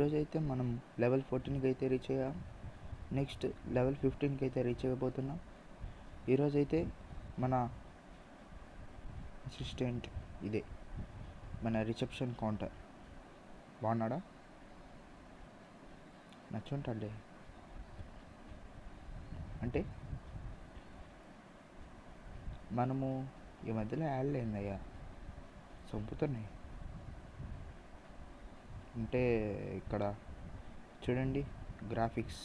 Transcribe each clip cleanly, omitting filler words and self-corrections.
ఈరోజైతే మనం లెవెల్ 14కి అయితే రీచ్ అయ్యాం. నెక్స్ట్ లెవెల్ 15కి అయితే రీచ్ అయిపోతున్నాం. ఈరోజైతే మన అసిస్టెంట్ ఇదే మన రిసెప్షన్ కౌంటర్ బాగున్నాడా, నచ్చుంటాడులే. అంటే మనము ఈ మధ్యలో యాడ్లు అయిందయ్యా చంపుతున్నాయి. అంటే ఇక్కడ చూడండి గ్రాఫిక్స్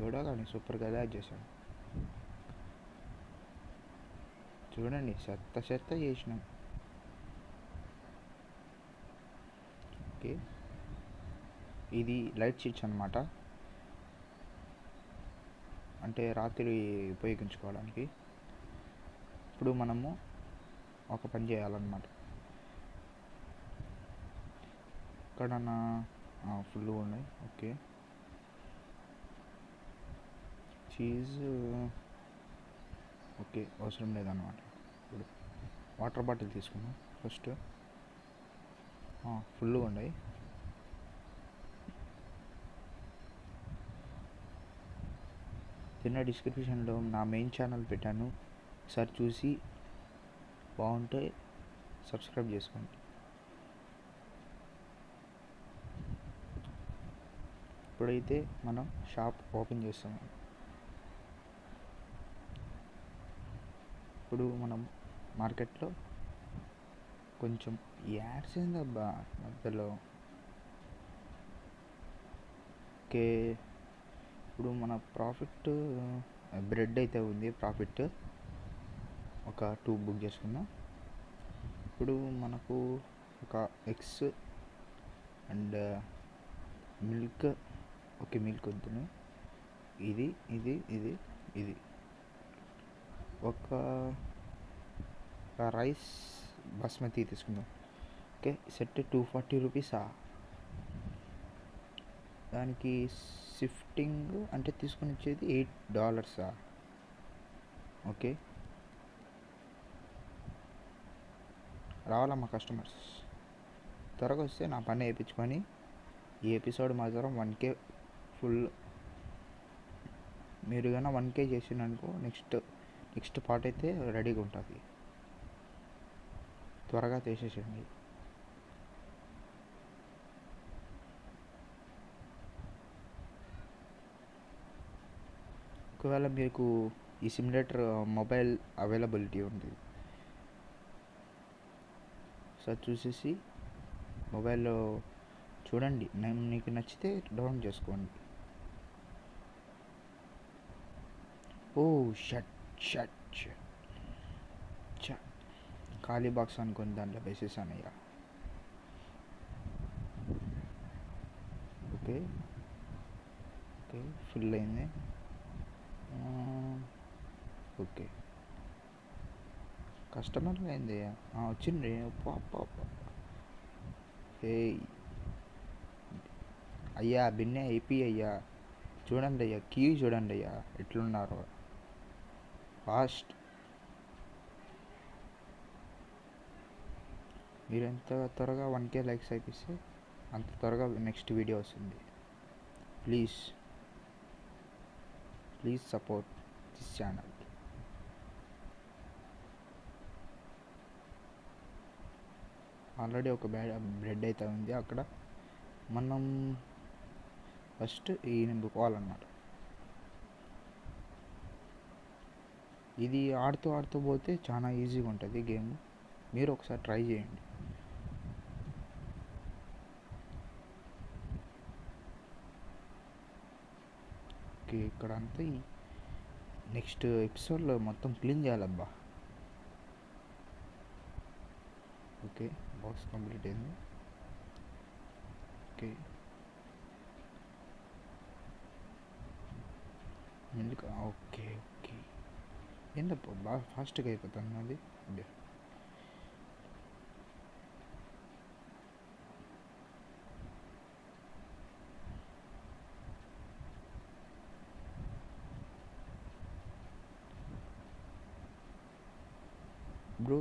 ఎవడో కానీ సూపర్గా యాడ్ చేశాను. చూడండి చెత్త చేసినాం. ఓకే, ఇది లైట్ స్విచ్ అనమాట, అంటే రాత్రి ఉపయోగించుకోవడానికి. ఇప్పుడు మనము ఒక పని చేయాలన్నమాట. ఎక్కడన్నా ఫుల్గా ఉన్నాయి. ఓకే, చీజ్ ఓకే అవసరం లేదన్నమాట. ఇప్పుడు వాటర్ బాటిల్ తీసుకున్నాం. ఫస్ట్ ఫుల్గా ఉన్నాయి. చిన్న డిస్క్రిప్షన్లో నా మెయిన్ ఛానల్ పెట్టాను, ఒకసారి చూసి బాగుంటే సబ్స్క్రైబ్ చేసుకోండి. ఇప్పుడైతే మనం షాప్ ఓపెన్ చేస్తాము. ఇప్పుడు మనం మార్కెట్లో కొంచెం యాడ్స్ ఏందబ్బా మధ్యలో. ఓకే, ఇప్పుడు మన ప్రాఫిట్ బ్రెడ్ అయితే ఉంది. ప్రాఫిట్ ఒక 2 బుక్ చేసుకుందాం. ఇప్పుడు మనకు ఒక eggs and milk. Okay, milk వద్దు, ఇది ఇది ఇది ఇది ఒక రైస్ బాస్మతి తీసుకుందాం. Okay, set 240 రూపీసా. దానికి షిఫ్టింగ్ అంటే తీసుకుని వచ్చేది $8. ఓకే, రావాలమ్మా కస్టమర్స్, త్వరగా వస్తే నా పని వేయించుకొని ఈ ఎపిసోడ్ మాత్రం 1K ఫుల్. మీరు కన్నా 1K చేసిననుకో నెక్స్ట్ పార్ట్ అయితే రెడీగా ఉంటుంది. త్వరగా చేసేసేయండి. ఒకవేళ మీకు ఈ సిమ్యులేటర్ మొబైల్ అవైలబిలిటీ ఉంది, సార్ చూసేసి మొబైల్లో చూడండి, మీకు నచ్చితే డౌన్లోడ్ చేసుకోండి. ఓ షట్ ఖాళీ బాక్స్ అనుకుని దాంట్లో వేసేసానయ్యా. ఓకే ఓకే, ఫుల్ అయింది. ఓకే, కస్టమర్లు అయింది వచ్చింది. ఏ అయ్యా బిన్నే అయిపోయి అయ్యా, చూడండి అయ్యా, క్యూ చూడండి అయ్యా ఎట్లున్నారు ఫాస్ట్. మీరు ఎంత త్వరగా 1K లైక్స్ అయిపిస్తే అంత త్వరగా నెక్స్ట్ వీడియో వస్తుంది. Please support this channel. Already ఒక బ్రెడ్ అయితే ఉంది అక్కడ. మనం ఫస్ట్ ఈ నింపుకోవాలన్నమాట. ఇది ఆడుతూ పోతే చాలా ఈజీగా ఉంటుంది గేమ్. మీరు ఒకసారి ట్రై చేయండి. ఓకే, ఇక్కడ అంతా నెక్స్ట్ ఎపిసోడ్లో మొత్తం క్లీన్ చేయాలబ్బా. ఓకే, బాక్స్ కంప్లీట్ అయింది. Okay, milk. ఓకే ఏంటప్ప బాగా ఫాస్ట్గా అయిపోతుంది అది. బ్రో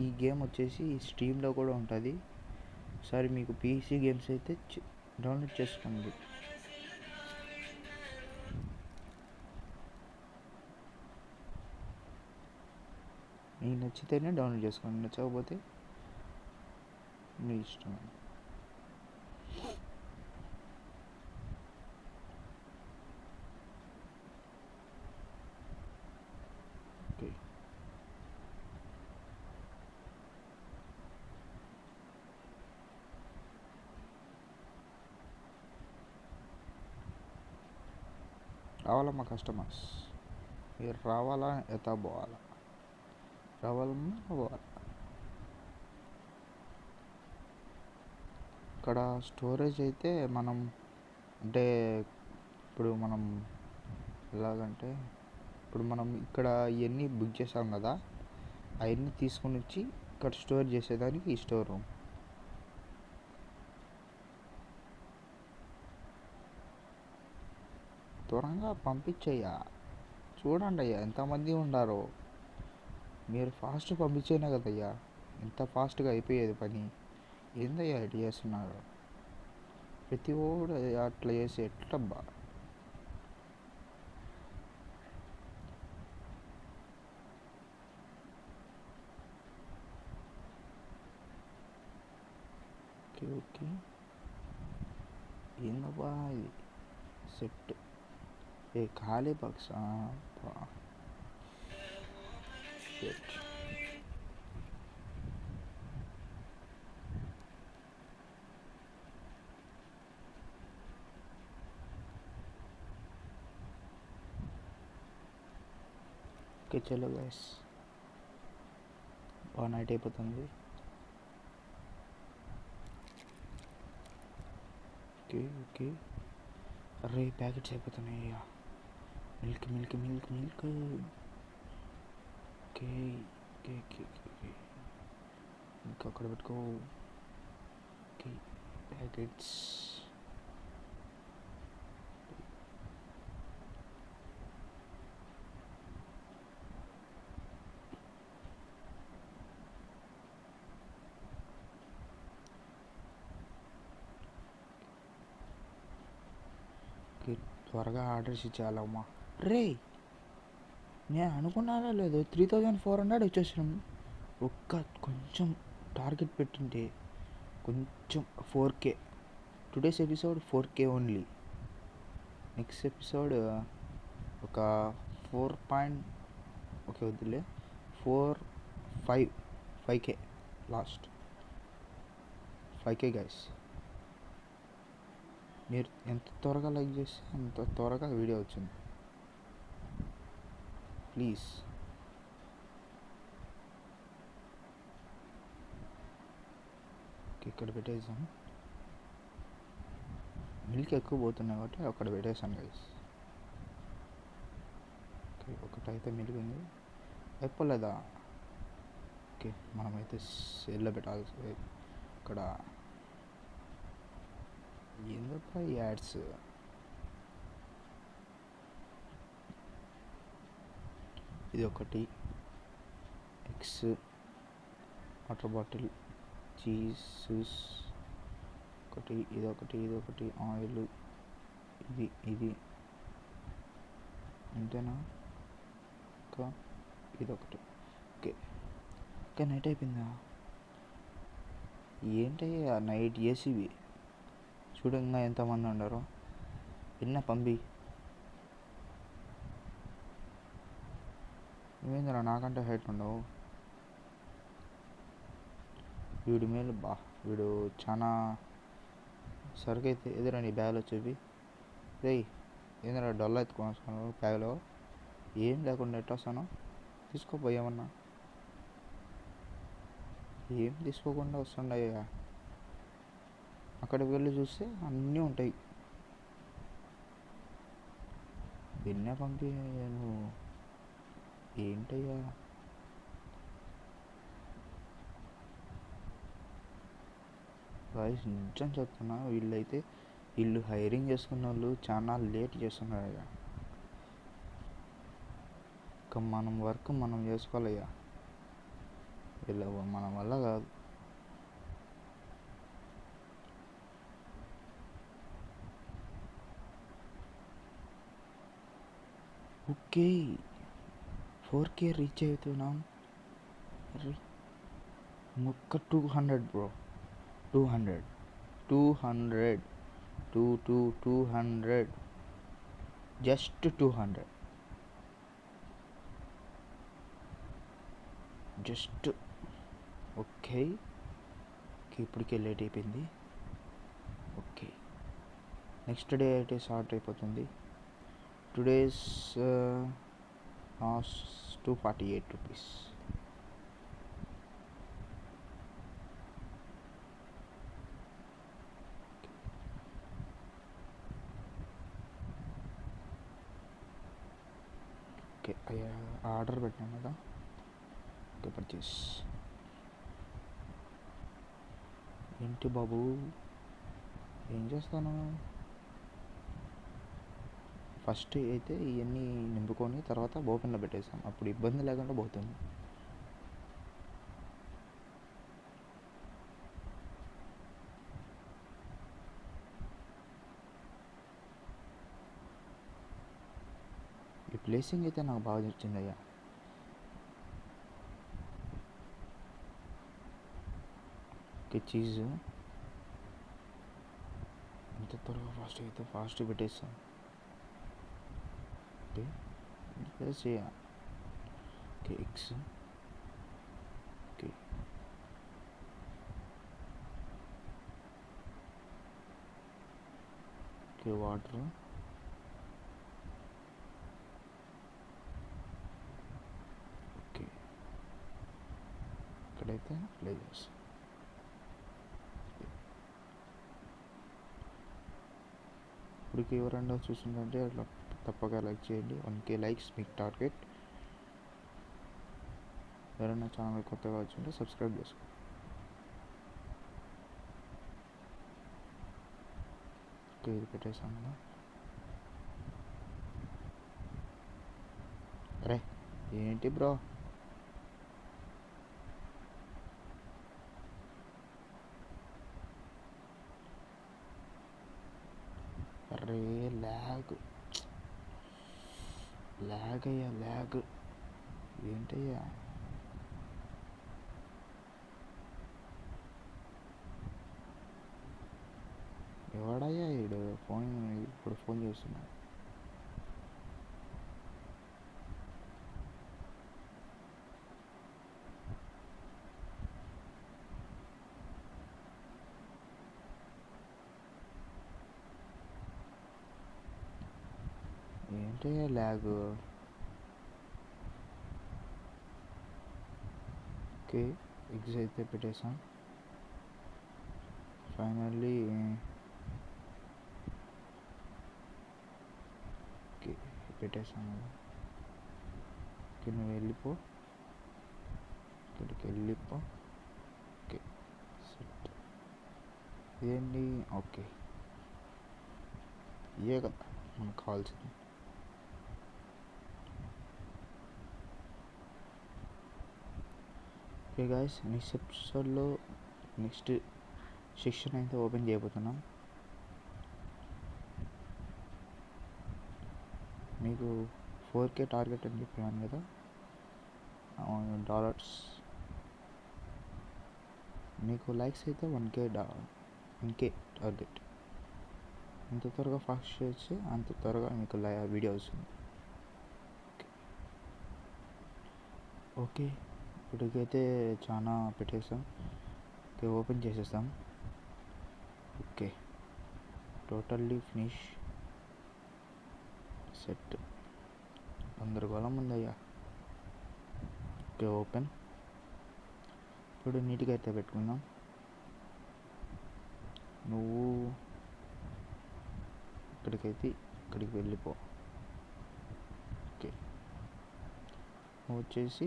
ఈ గేమ్ వచ్చేసి స్టీమ్లో కూడా ఉంటుంది. ఒకసారి మీకు పీసీ గేమ్స్ అయితే డౌన్లోడ్ చేసుకోండి. మీకు నచ్చితేనే డౌన్లోడ్ చేసుకోండి, నచ్చకపోతే మీ ఇష్టం. ఓకే, రావాలా మా కస్టమర్స్, మీరు రావాలా ఎత్తా పోవాలా, రావాలన్నా పోవాలా. ఇక్కడ స్టోరేజ్ అయితే మనం అంటే ఇప్పుడు మనం ఎలాగంటే ఇప్పుడు మనం ఇక్కడ ఇవన్నీ బుక్ చేసాం కదా, అవన్నీ తీసుకొని వచ్చి ఇక్కడ స్టోర్ చేసేదానికి ఈ స్టోర్ రూమ్. త్వరగా పంపించయ్యా, చూడండి అయ్యా ఎంతమంది ఉన్నారో. మీరు ఫాస్ట్ పంపించేనే కదయ్యా ఎంత ఫాస్ట్గా అయిపోయేది పని. ఏందయ్యా ఇట్లా చేస్తున్నారు ప్రతి ఓడు అట్లా చేసి ఎట్లబ్బా. ఓకే ఓకే, ఏందబ్బా ఇది సెట్ ఏ ఖాళీ బాక్స్ సెట్. ఓకే చలో గైస్, బాగా నైట్ అయిపోతుంది. ఓకే ఓకే, అరే ప్యాకెట్స్ అయిపోతున్నాయి అయ్యా. Milk milk milk milk. Okay okay okay okay, ఇంకా అక్కడ పెట్టుకో. Okay packets. త్వరగా ఆర్డర్స్ ఇచ్చేయాలమ్మా. రే నేను అనుకున్నానో లేదు 3400 వచ్చేసాం. కొంచెం టార్గెట్ పెట్టింటే కొంచెం 4K. Today's episode 4K only. Next episode ఒక 4. ఓకే వద్దులే 5K లాస్ట్ 5K గైస్. మీరు ఎంత త్వరగా లైక్ చేస్తే అంత త్వరగా వీడియో వచ్చింది. ప్లీజ్ ఇక్కడ పెట్టేసాం. మిల్క్ ఎక్కువ పోతున్నాయి కాబట్టి అక్కడ పెట్టేసాను గైస్. ఓకే ఒకటైతే మిల్క్ ఉంది అయిపోలేదా. ఓకే మనమైతే సేల్లో పెట్టాల్సి. ఇక్కడ ఎందుకు యాడ్స్. ఇది ఒకటి ఎగ్స్, వాటర్ బాటిల్, చీజ్ ఒకటి, ఇదొకటి ఆయిల్, ఇది అంతేనా. ఇంకా ఇదొకటి. ఓకే ఓకే నైట్ అయిపోయిందా. ఏంటయ్యా నైట్ ఏసీవి చూడంగా ఎంతమంది ఉండరు. విన్నా పంపి. నువ్వేంద్రా నాకంటే హైట్ ఉండవు. వీడి మేలు బా, వీడు చాలా సరుకు అయితే ఎదురా నీ బ్యాగ్లో చూపి. రేయ్ ఏంద్రా డొల్ల ఎత్తుకొని బ్యాగ్లో ఏం లేకుండా ఎట్లా వస్తాను. తీసుకోపోయామన్నా ఏం తీసుకోకుండా వస్తుండయ్యా. అక్కడికి వెళ్ళి చూస్తే అన్నీ ఉంటాయి. విన్నా పంపి నువ్వు ఏంటయ్యా. వాయిస్ నిజం చెప్తున్నా, వీళ్ళు హైరింగ్ చేసుకున్న వాళ్ళు చాలా లేట్ చేస్తున్నారయ్యా. ఇంకా మనం వర్క్ మనం చేసుకోవాలయ్యా, వీళ్ళ మన వల్ల కాదు. ఓకే, 4K రీచ్ అవుతున్నాం. మొక్క 200 బ్రో, 200 200 200 జస్ట్ 200 జస్ట్. ఓకే, ఇప్పటికే లేట్ అయిపోయింది. ఓకే, నెక్స్ట్ డే అయితే స్టార్ట్ అయిపోతుంది. Today's 248 rupees. ఓకే, ఆర్డర్ పెట్టాను కదా. Okay, purchase. ఏంటి బాబు, ఏం చేస్తాను? ఫస్ట్ అయితే ఇవన్నీ నింపుకొని తర్వాత ఓపెన్లో పెట్టేస్తాను, అప్పుడు ఇబ్బంది లేకుండా పోతుంది. ఈ ప్లేసింగ్ అయితే నాకు బాగా నచ్చిందయ్యా. ఓకే, చీజ్ ఎంత త్వరగా ఫాస్ట్ అయితే ఫాస్ట్ పెట్టేస్తాం. ఓకే, ప్లేస్ చేయాలి. Okay, eggs. Okay, okay, water. Okay, ఇక్కడైతే ప్లే చేస్తాం. ఇప్పటికి ఎవరైనా చూస్తుందంటే అట్లా తప్పక లైక్ చేయండి. 1K లైక్స్ మీకు టార్గెట్. ఎవరైనా ఛానల్ కొత్తగా వచ్చింటే సబ్స్క్రైబ్ చేసుకోండి. ఓకే, ఇది పెట్టేసాం కదా. అరే ఏంటి బ్రో, అరే ల్యాగ్ అయ్యా, ల్యాగ్ ఏంటయ్యా? ఎవడయ్యా ఈడు ఫోన్ ఇప్పుడు ఫోన్ చేస్తున్నా? ఏంటయ్యా ల్యాగ్? ఓకే, ఎగ్స్ అయితే పెట్టేసాం ఫైనల్లీ. ఓకే, పెట్టేసాం కదా. ఓకే, నువ్వు వెళ్ళిపో, ఇక్కడికి వెళ్ళిపో. Okay, set. ఇదేంటి? ఓకే, ఇవే కదా మనకు కావాల్సింది. ఓకే గాయస్, నెక్స్ట్ ఎపిసోడ్లో నెక్స్ట్ సెక్షన్ అయితే ఓపెన్ చేయబోతున్నాం. మీకు 4K టార్గెట్ అని చెప్పాను కదా, డాలర్స్. మీకు లైక్స్ అయితే 1K టార్గెట్. ఎంత త్వరగా ఫాస్ట్ చేస్తే అంత త్వరగా మీకు వీడియో వస్తుంది. ఓకే, ఇప్పటికైతే చాలా పెట్టేస్తాం. ఓకే, ఓపెన్ చేసేస్తాం. Okay, totally finish set. గందరగోళం ఉందయ్యా. Okay, open. ఇప్పుడు నీట్గా అయితే పెట్టుకుందాం. నువ్వు ఇక్కడికి వెళ్ళిపో. ఓకే, నువ్వు వచ్చేసి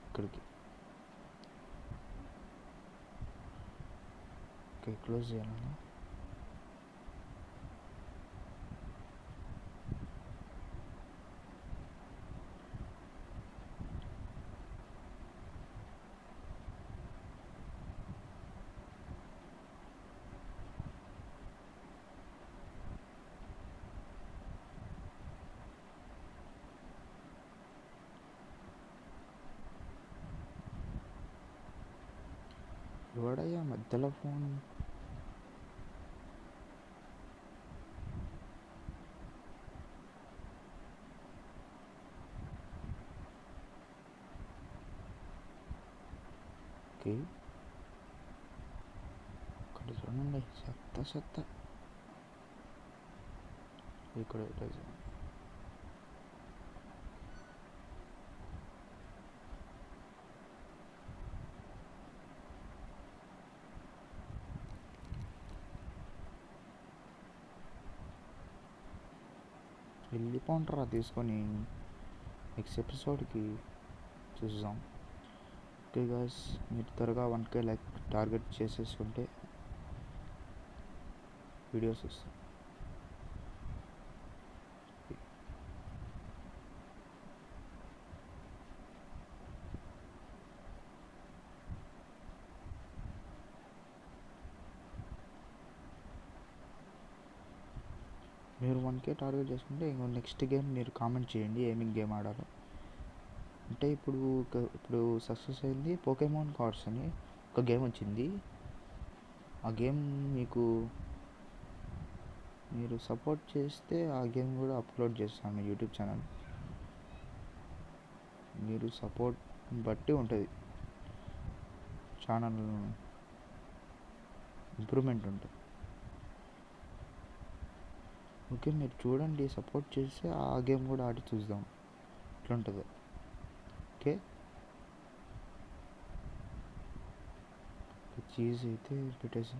ఇక్కడికి. ఓకే, క్లోజ్ చేయాలన్నా. ఎవడయ్యా మధ్యలో ఫోన్? ఓకే, ఇక్కడ చూడండి, చెత్త ఇక్కడ వెళ్ళిపోంటారా తీసుకొని. నెక్స్ట్ ఎపిసోడ్కి చూద్దాం. ఓకే గాయ్స్, మీరు త్వరగా 1K లైక్ టార్గెట్ చేసేసుకుంటే వీడియోస్ వస్తాయి. మీరు 1K టార్గెట్ చేసుకుంటే ఇంకో నెక్స్ట్ గేమ్ మీరు కామెంట్ చేయండి ఏమి గేమ్ ఆడాలో. అంటే ఇప్పుడు సక్సెస్ అయింది పోకేమాన్ కార్డ్స్ అని ఒక గేమ్ వచ్చింది. ఆ గేమ్ మీరు సపోర్ట్ చేస్తే ఆ గేమ్ కూడా అప్లోడ్ చేస్తాను యూట్యూబ్ ఛానల్. మీరు సపోర్ట్ బట్టి ఉంటుంది, ఛానల్ ఇంప్రూవ్మెంట్ ఉంటుంది. ఓకే, మీరు చూడండి, సపోర్ట్ చేస్తే ఆ గేమ్ కూడా ఆడి చూద్దాం ఎట్లా ఉంటుందో. ఓకే, చీజ్ అయితే పెట్టేసి,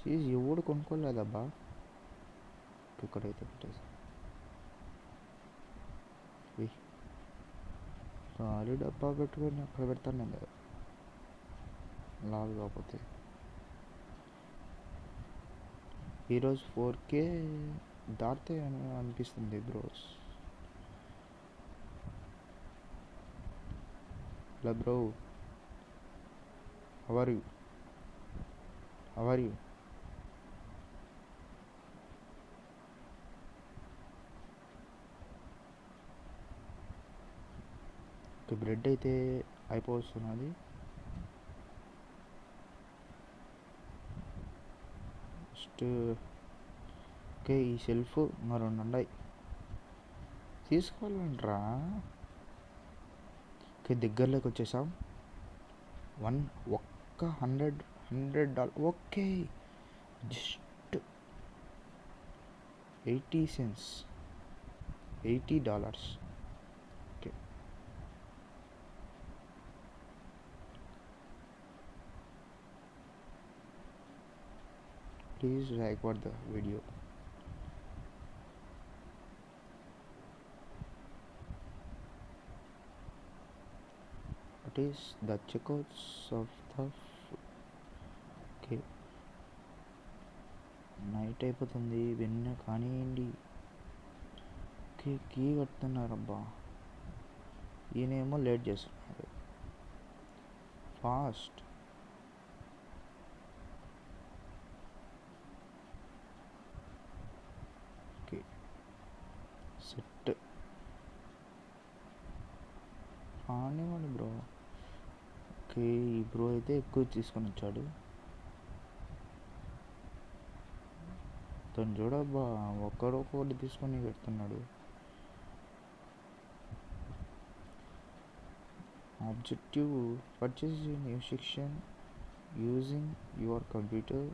చీజ్ ఎవడు కొనుక్కోలేదబ్బా. ఇక్కడైతే పెట్టేసి ఖాళీ డబ్బా పెట్టుకొని అక్కడ పెడతాను నేను లాల్ కాకపోతే. ఈరోజు 4K దాటితే అనిపిస్తుంది bros. Hello bro, how are you? Bread అయితే అయిపోతున్నది. ఫస్ట్ ఓకే, ఈ షెల్ఫ్ ఇంకా 2 ఉన్నాయి తీసుకోవాలంట్రా. ఓకే, దగ్గరలోకి వచ్చేసాం. $100. Okay, just 80 cents, $80. Okay, please like for the video. What is the checkouts of the okay, night అయిపోతుంది, వెన్న కానివ్వండి. ఓకే, కీ కడుతున్నారబ్బా, ఈయనేమో లేట్ చేస్తున్నాడు. ఫాస్ట్. ఓకే, సెట్ కానివ్వండి బ్రో. ఓకే, ఈ బ్రో అయితే ఎక్కువ తీసుకొని వచ్చాడు. తను చూడబ్బా, ఒక్కొక్కటి తీసుకొని పెడుతున్నాడు. Objective purchase new section using your computer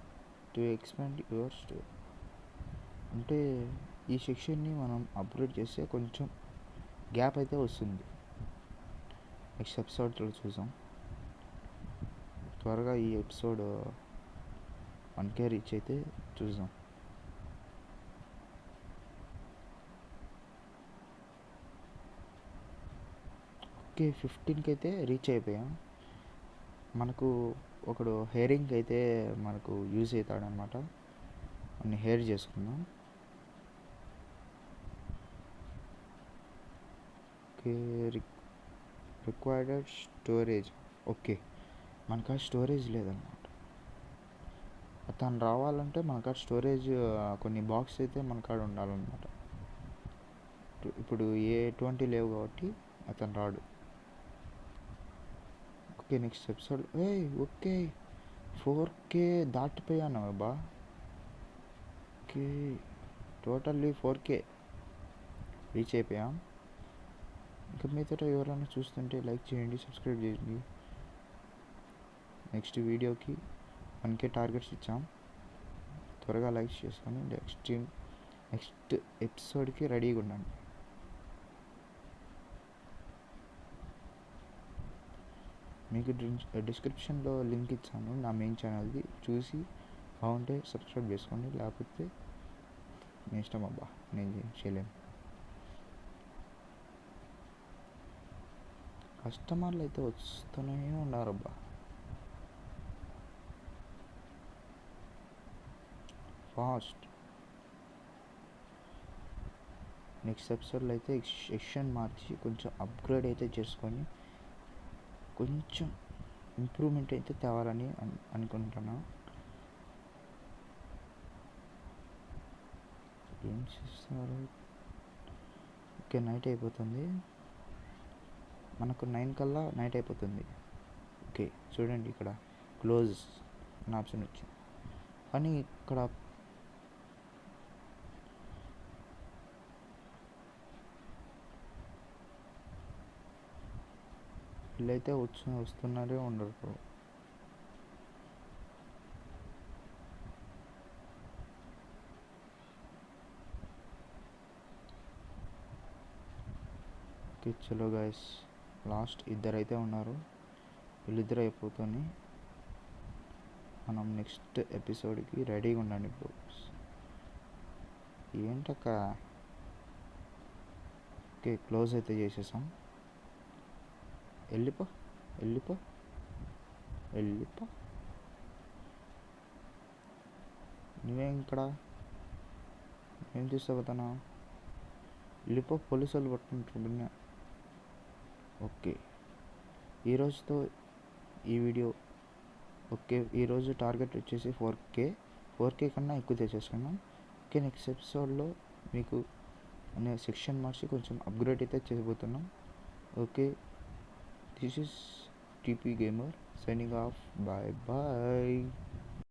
to expand your store. అంటే ఈ సెక్షన్ని మనం అప్గ్రేడ్ చేస్తే కొంచెం గ్యాప్ అయితే వస్తుంది. నెక్స్ట్ ఎపిసోడ్లో చూసాం. త్వరగా ఈ ఎపిసోడ్ 1K రీచ్ అయితే చూద్దాం. ఓకే, 15కి అయితే రీచ్ అయిపోయాం. మనకు ఒకడు హెయిరింగ్ అయితే మనకు యూజ్ అవుతాడనమాట. అన్ని హెయిర్ చేసుకుందాం. Okay, required storage. ఓకే, మనకు ఆ స్టోరేజ్ లేదన్నమాట. అతను రావాలంటే మనకు స్టోరేజ్ కొన్ని బాక్స్ అయితే మన కాడ ఉండాలన్నమాట. ఇప్పుడు ఎటువంటి లేవు కాబట్టి అతను రాడు. Okay next episode okay 4K దాటిపోయాను అబ్బా. ఓకే టోటల్లీ 4K రీచ్ అయిపోయాం. ఇంకా మీతో ఎవరైనా చూస్తుంటే లైక్ చేయండి, సబ్స్క్రైబ్ చేయండి. నెక్స్ట్ వీడియోకి 1K టార్గెట్స్ ఇచ్చాం, త్వరగా లైక్ చేసుకొని నెక్స్ట్ ఎపిసోడ్కి రెడీగా ఉండండి. మీకు డిస్క్రిప్షన్లో లింక్ ఇచ్చాను నా మెయిన్ ఛానల్ది, చూసి బాగుంటే సబ్స్క్రైబ్ చేసుకోండి, లేకపోతే మీ ఇష్టం అబ్బా, నేను చేయలేను. కస్టమర్లు అయితే వస్తూనే ఉన్నారబ్బా. ఫాస్ట్ నెక్స్ట్ ఎపిసోడ్లో అయితే సెక్షన్ మార్చి కొంచెం అప్గ్రేడ్ అయితే చేసుకొని కొంచెం ఇంప్రూవ్మెంట్ అయితే తేవాలని అనుకుంటున్నా. ఏం చేస్తారు? ఓకే నైట్ అయిపోతుంది, మనకు 9 కల్లా నైట్ అయిపోతుంది. ఓకే చూడండి ఇక్కడ క్లోజ్ అనే ఆప్షన్ వచ్చింది, కానీ ఇక్కడ వీళ్ళైతే వస్తున్నారే ఉండరు. ఓకే చలో గైస్, లాస్ట్ ఇద్దరైతే ఉన్నారు, వీళ్ళిద్దరు అయిపోతుంది. మనం నెక్స్ట్ ఎపిసోడ్కి రెడీగా ఉండండి ఇప్పుడు. ఏంటక్క? ఓకే క్లోజ్ అయితే చేసేసాం. వెళ్ళిపో వెళ్ళిపో వెళ్ళిపో, నువ్వేం ఇక్కడ ఏం తీసుకుపోతున్నావు? వెళ్ళిపో, పోలీసు వాళ్ళు పట్టుకుంటుండే. ఓకే ఈరోజుతో ఈ వీడియో ఓకే. ఈరోజు టార్గెట్ వచ్చేసి 4K కన్నా ఎక్కువ తెచ్చేసుకున్నాం. ఓకే నెక్స్ట్ ఎపిసోడ్లో మీకు అనే సెక్షన్ మార్చి కొంచెం అప్గ్రేడ్ అయితే చేయబోతున్నాం. Okay this is TP Gamer signing off. Bye bye.